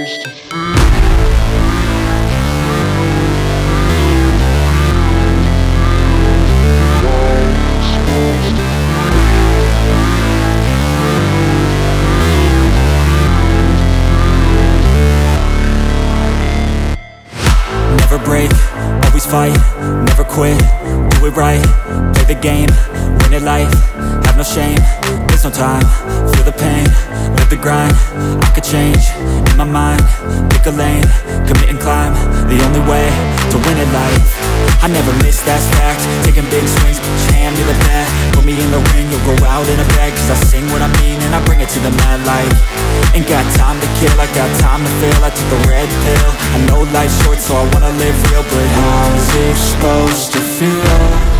supposed to feel. Never break, always fight, never quit, do it right, play the game, win it life, have no shame, there's no time, feel the pain, live the grind, I could change, in my mind, pick a lane, commit and climb, the only way to win it life. I never miss, that's fact, taking big swings, put your hand to the bat, put me in the ring, you'll go out in a bag, cause I sing what I mean and I bring it to the mad light. Ain't got time to kill, I got time to feel, I took the red pill, I know life's short so I wanna live real, but how's it supposed to feel?